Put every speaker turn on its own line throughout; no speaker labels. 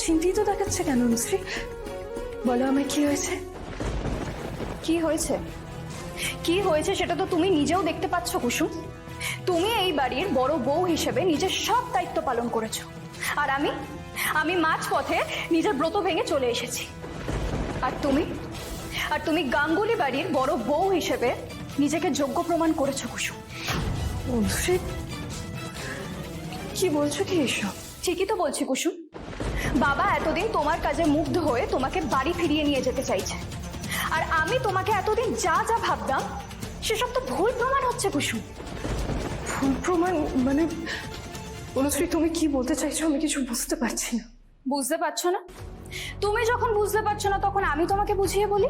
চিন্তিত দেখাচ্ছে কেন অনুশ্রী? বলো আমায় কি হয়েছে?
কি হয়েছে? কি হয়েছে সেটা তো তুমি নিজেও দেখতে পাচ্ছ কুসুম। তুমি এই বাড়ির বড় বউ হিসেবে নিজের সব দায়িত্ব পালন করেছো, আর আমি মাঝপথে নিজের ব্রত ভেঙে চলে এসেছি। আর তুমি গাঙ্গুলি বাড়ির বড় বউ হিসেবে নিজেকে যোগ্য প্রমাণ করেছো কুসুম।
অনুশ্রী কি বলছো কি এসব?
ঠিকই তো বলছি কুসুম। বাবা এতদিন তোমার কাজে মুগ্ধ হয়ে তোমাকে বাড়ি ফিরিয়ে নিয়ে যেতে চাইছে, আর আমি তোমাকে এতদিন যা যা ভাবতাম সেসব তো ভুল প্রমাণ হচ্ছে কুসুম।
ভুল প্রমাণ মানে? অনুশ্রী তুমি কি বলতে চাইছো আমি কিছু বুঝতে পারছি না।
বুঝতে পারছো না? তুমি যখন বুঝতে পারছো না তখন আমি তোমাকে বুঝিয়ে বলি।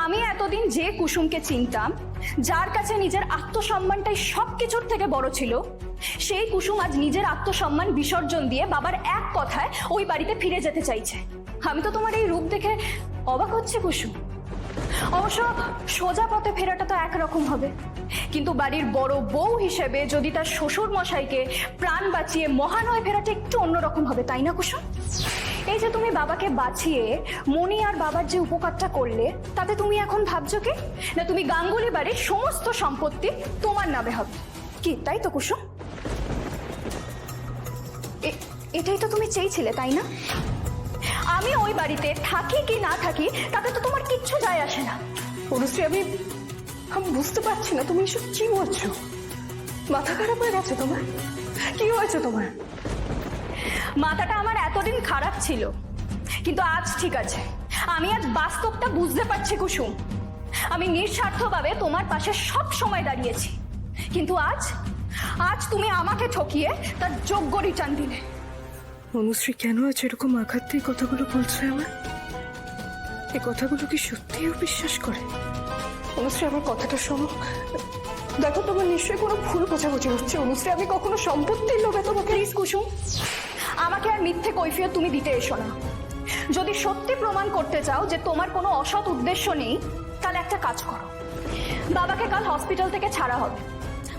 আমি এতদিন যে কুসুমকে চিনতাম, যার কাছে নিজের আত্মসম্মানটাই সবকিছুর থেকে বড় ছিল, সেই কুসুম আজ নিজের আত্মসম্মান বিসর্জন দিয়ে বাবার এক কথায় ওই বাড়িতে ফিরে যেতে চাইছে। আমি তো তোমার এই রূপ দেখে অবাক হচ্ছে কুসুম। অবশ্য সোজা পথে ফেরাটা তো একরকম হবে, কিন্তু বাড়ির বড় বউ হিসেবে যদি তার শ্বশুর মশাইকে প্রাণ বাঁচিয়ে মহান হয়ে ফেরাটা একটু অন্যরকম হবে, তাই না কুসুম? এই যে তুমি বাবাকে বাঁচিয়ে মনি আর বাবার যে উপকারটা করলে, তাতে তুমি এখন ভাবছো কি না তুমি গাঙ্গুলি বাড়ির সমস্ত সম্পত্তি তোমার নামে হবে, কি তাই তো কুসুম? এটাই তো তুমি চেয়েছিলে, তাই না? আমি ওই বাড়িতে থাকি কি না থাকি তাতে তো তোমার কিচ্ছু যায় আসে না।
অনুশ্রী আমি বুঝতে পারছি না তুমি এসব কি বলছো। মাথা খারাপ হয়ে গেছে তোমার? কি হয়েছে তোমার?
মাথাটা আমার এতদিন খারাপ ছিল, কিন্তু আজ ঠিক আছে। আমি আজ বাস্তবটা বুঝতে পারছি কুসুম। আমি নিঃস্বার্থভাবে তোমার পাশে সব সময় দাঁড়িয়েছি, কিন্তু আজ তুমি আমাকে ঠকিয়ে তার যোগ্য রিটার্ন দিলে।
অনুশ্রী কেন আজ এরকম আঘাত দিয়ে কথাগুলো বলছে আমার? এই কথাগুলো কি সত্যিও বিশ্বাস করে? অনুশ্রী আমার কথাটা শোনো। দেখো তোমার নিশ্চয়ই কোনো ভুল বোঝাবুঝি হচ্ছে। অনুশ্রী আমি কখনো সম্পত্তির লোভে তোমাকে।
প্লিজ কুসুম, আমাকে আর মিথ্যে কৈফিয়ত তুমি দিতে এসো না। যদি সত্যি প্রমাণ করতে চাও যে তোমার কোনো অসৎ উদ্দেশ্য নেই, তাহলে একটা কাজ করো। বাবাকে কাল হসপিটাল থেকে ছাড়া হবে,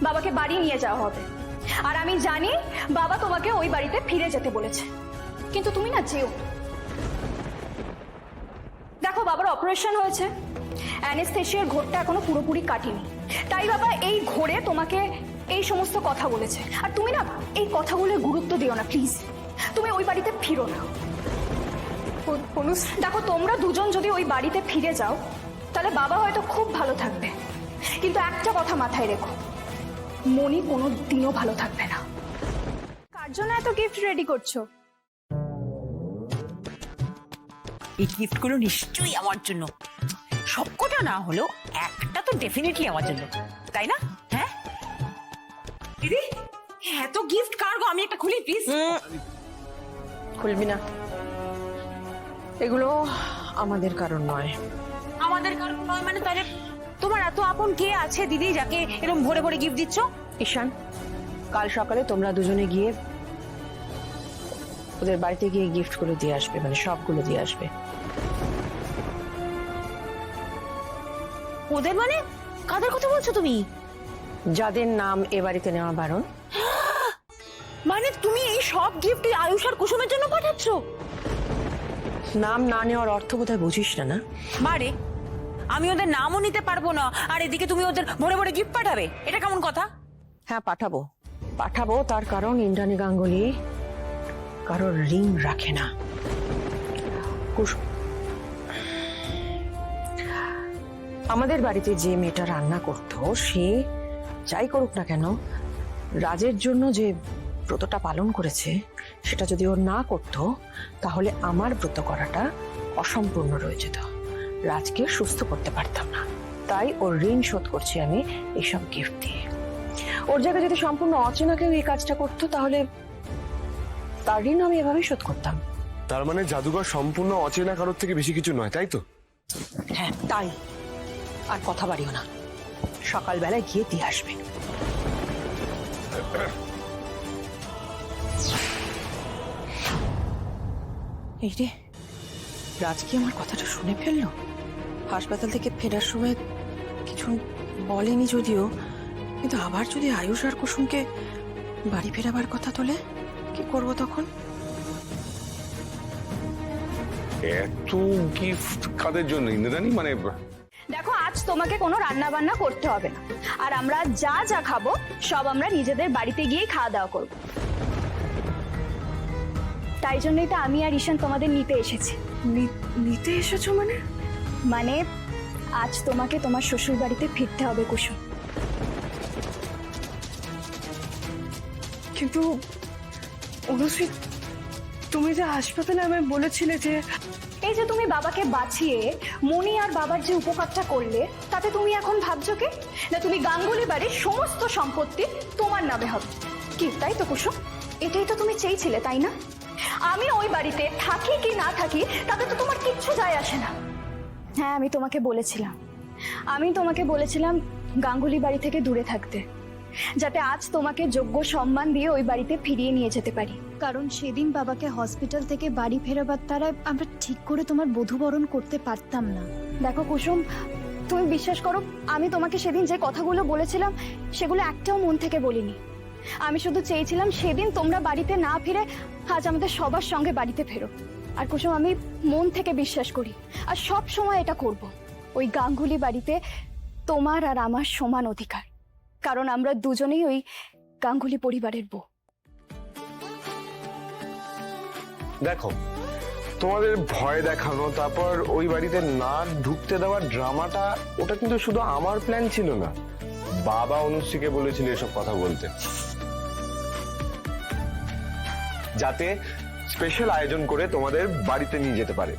বাবাকে বাড়ি নিয়ে যাওয়া হবে, আর আমি জানি বাবা তোমাকে ওই বাড়িতে ফিরে যেতে বলেছে, কিন্তু তুমি না যেও। দেখো বাবার অপারেশন হয়েছে, অ্যানেস্থেশিয়ার ঘোরটা এখনো পুরোপুরি কাটেনি, তাই বাবা এই ঘোরে তোমাকে এই সমস্ত কথা বলেছে। আর তুমি না এই কথাগুলোর গুরুত্ব দিও না প্লিজ, তুমি ওই বাড়িতে ফিরো না। দেখো তোমরা দুজন যদি ওই বাড়িতে ফিরে যাও তাহলে বাবা হয়তো খুব ভালো থাকবে, কিন্তু একটা কথা মাথায় রেখো, মনি কোনো দিনও ভালো থাকবে না। কার জন্য এত গিফট রেডি করছো?
এই গিফটগুলো নিশ্চয়ই আমার জন্য, সবকটা না হলেও একটা তো ডেফিনেটলি আমার জন্য, তাই না? হ্যাঁ দিদি, এত গিফট কার গো? আমি একটা খুলি প্লিজ।
খুলবি না, এগুলো আমাদের কারণ নয়।
আমাদের কারণ নয় মানে? তাহলে তোমার এত আপন কে আছে দিদি যাকে এরকম ভরে ভরে গিফট দিচ্ছ?
ঈশান, কাল সকালে তোমরা দুজনে গিয়ে ওদের বাড়িতে গিয়ে গিফট গুলো দিয়ে আসবে, মানে সবগুলো দিয়ে আসবে।
ওদের মানে? কাদের কথা বলছো তুমি?
যাদের নাম এ বাড়িতে নেওয়া বারণ।
মানে তুমি এই সব গিফট আয়ুষ আর কুসুমের জন্য পাঠাচ্ছ?
নাম না নেওয়ার অর্থ বোধহয় বুঝিস না, না?
বারে, আমি ওদের নামও নিতে পারবো না, আর এদিকে তুমি ওদের ভরে ভরে গিফট পাঠাবে? এটা কেমন কথা?
হ্যাঁ পাঠাবো, পাঠাবো। তার কারণ ইন্দ্রাণী গাঙ্গুলি কারোর রিং রাখে না। আমাদের বাড়িতে যে মেয়েটা রান্না করতো, সে যাই করুক না কেন, রাজের জন্য যে ব্রতটা পালন করেছে সেটা যদি ও না করতো তাহলে আমার ব্রত করাটা অসম্পূর্ণ রয়ে যেত, রাজকে সুস্থ করতে পারতাম না। তাই ওর ঋণ শোধ করছি আমি এইসব গিফট দিয়ে। ওর জায়গায় যদি সম্পূর্ণ অচেনা কেউ এই কাজটা করতো তাহলে তার ঋণ আমি এভাবেই শোধ করতাম।
তার মানে জাদুঘর সম্পূর্ণ অচেনা কারোর থেকে বেশি কিছু নয়, তাই তো?
হ্যাঁ তাই। আর কথা বাড়িও না, সকালবেলায় গিয়ে দিয়ে আসবে। এই রে, রাজ কি আমার কথাটা শুনে ফেললো? হাসপাতাল থেকে ফেরার সময় কিছু বলেনি যদিও, কিন্তু আবার যদি আয়ুষ আর কুসুমকে বাড়ি ফেরাবার কথা তোলে, কি করবো তখন?
এত গিফট কাদের জন্য ইন্দ্রাণী? মানে
দেখো, আজ তোমাকে কোনো রান্না বান্না করতে হবে না, আর আমরা যা যা খাবো সব আমরা নিজেদের বাড়িতে গিয়েই খাওয়া দাওয়া করবো। তাই জন্যই তো আমি আর ঈশান তোমাদের নিতে এসেছি।
নিতে এসেছো মানে?
মানে আজ তোমাকে তোমার শ্বশুর বাড়িতে ফিরতে হবে কুসুম।
কিন্তু অনুশ্রী, তুমি যে হাসপাতালে আমায় বলেছিলে যে
এই যে তুমি বাবাকে বাঁচিয়ে মনি আর বাবার যে উপকারটা করলে, তাতে তুমি এখন ভাবছো কি না তুমি গাঙ্গুলি বাড়ির সমস্ত সম্পত্তি তোমার নামে হবে? কি তাই তো কুসুম? এটাই তো তুমি চেয়েছিলে, তাই না? আমি ওই বাড়িতে থাকি কি না থাকি তাতে তো তোমার কিচ্ছু যায় আসে না। হ্যাঁ, আমি তোমাকে বলেছিলাম গাঙ্গুলি বাড়ি থেকে দূরে থাকতে, যাতে আজ তোমাকে যোগ্য সম্মান দিয়ে ওই বাড়িতে ফিরিয়ে নিয়ে যেতে পারি।
কারণ সেদিন বাবাকে হসপিটাল থেকে বাড়ি ফেরাবার তারায় আমরা ঠিক করে তোমার বধূবরণ করতে পারতাম না।
দেখো কুসুম, তুমি বিশ্বাস করো, আমি তোমাকে সেদিন যে কথাগুলো বলেছিলাম সেগুলো একটাও মন থেকে বলিনি। আমি শুধু চেয়েছিলাম সেদিন তোমরা বাড়িতে না ফিরে আজ আমাদের সবার সঙ্গে বাড়িতে ফেরো। আর কুসুম, আমি মন থেকে বিশ্বাস করি আর সব সময় এটা করব, ওই গাঙ্গুলি বাড়িতে তোমার আর আমার সমান অধিকার, কারণ আমরা দুজনেই ওই গাঙ্গুলি পরিবারের বউ।
দেখো, তোমাদের ভয় দেখানো, তারপর ওই বাড়িতে না ঢুকতে দেওয়ার ড্রামাটা, ওটা কিন্তু শুধু আমার প্ল্যান ছিল না। বাবা অনুশ্রীকে বলেছিল এসব কথা বলতে, যাতে স্পেশাল আয়োজন করে তোমাদের বাড়িতে নিয়ে যেতে পারে।